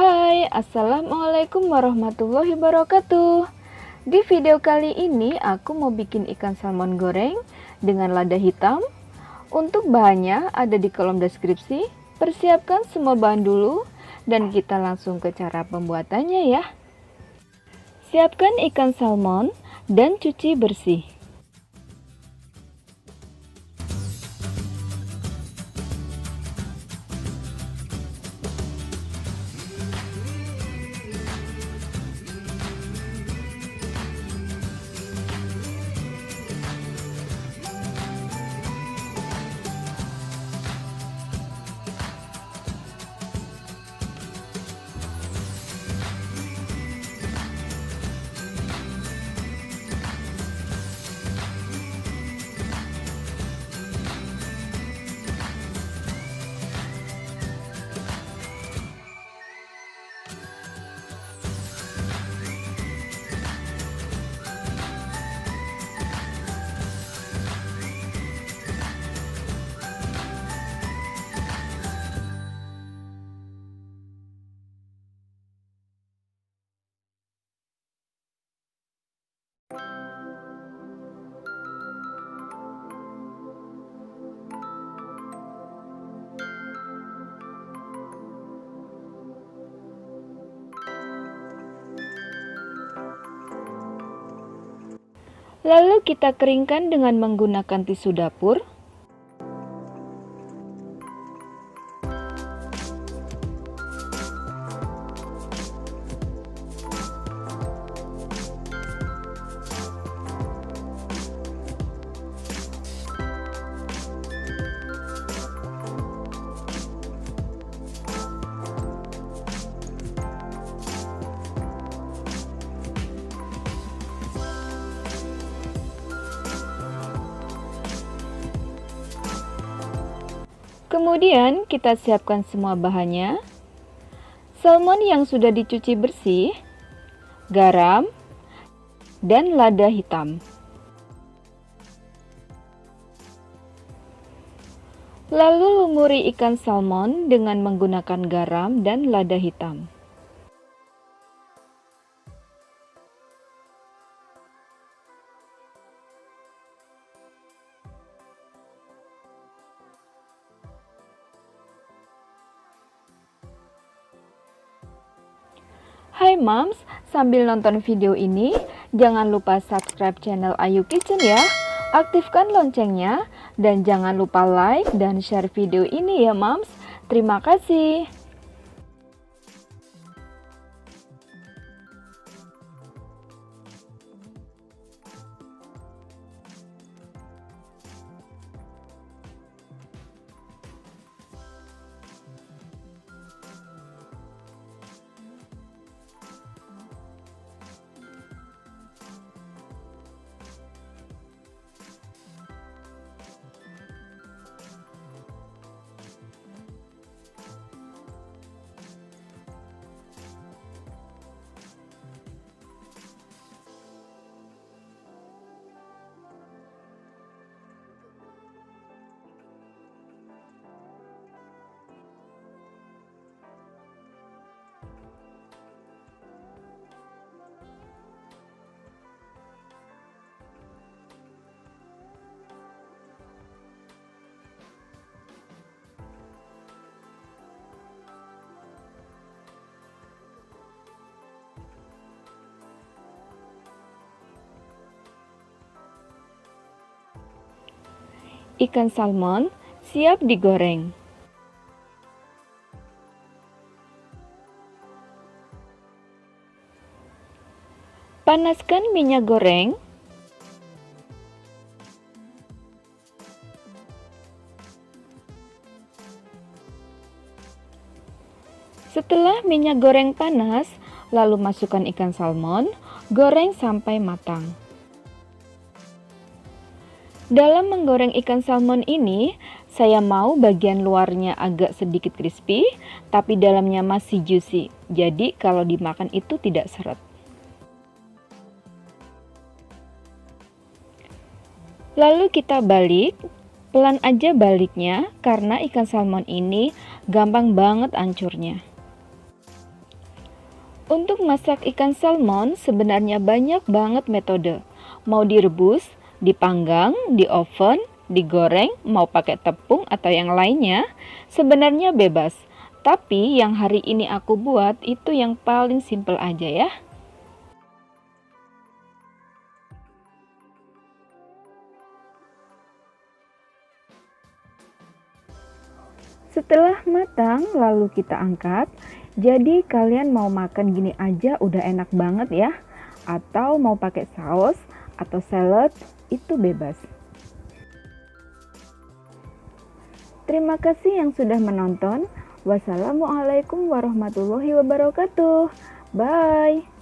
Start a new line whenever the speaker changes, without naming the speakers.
Hai, Assalamualaikum warahmatullahi wabarakatuh. Di video kali ini aku mau bikin ikan salmon goreng dengan lada hitam. Untuk bahannya ada di kolom deskripsi. Persiapkan semua bahan dulu dan kita langsung ke cara pembuatannya ya. Siapkan ikan salmon dan cuci bersih. Lalu kita keringkan dengan menggunakan tisu dapur. Kemudian kita siapkan semua bahannya. Salmon yang sudah dicuci bersih, garam, dan lada hitam. Lalu lumuri ikan salmon dengan menggunakan garam dan lada hitam. Hai Moms, sambil nonton video ini, jangan lupa subscribe channel Ayu Kitchen ya. Aktifkan loncengnya, dan jangan lupa like dan share video ini ya Moms. Terima kasih. Ikan salmon siap digoreng. Panaskan minyak goreng. Setelah minyak goreng panas, lalu masukkan ikan salmon, goreng sampai matang. Dalam menggoreng ikan salmon ini, saya mau bagian luarnya agak sedikit crispy, tapi dalamnya masih juicy. Jadi kalau dimakan itu tidak seret. Lalu kita balik, pelan aja baliknya karena ikan salmon ini gampang banget hancurnya. Untuk masak ikan salmon sebenarnya banyak banget metode. Mau direbus, dipanggang, di oven, digoreng, mau pakai tepung atau yang lainnya, sebenarnya bebas. Tapi yang hari ini aku buat itu yang paling simple aja ya. Setelah matang, lalu kita angkat. Jadi kalian mau makan gini aja udah enak banget ya. Atau mau pakai saus atau salad, itu bebas. Terima kasih yang sudah menonton. Wassalamualaikum warahmatullahi wabarakatuh. Bye.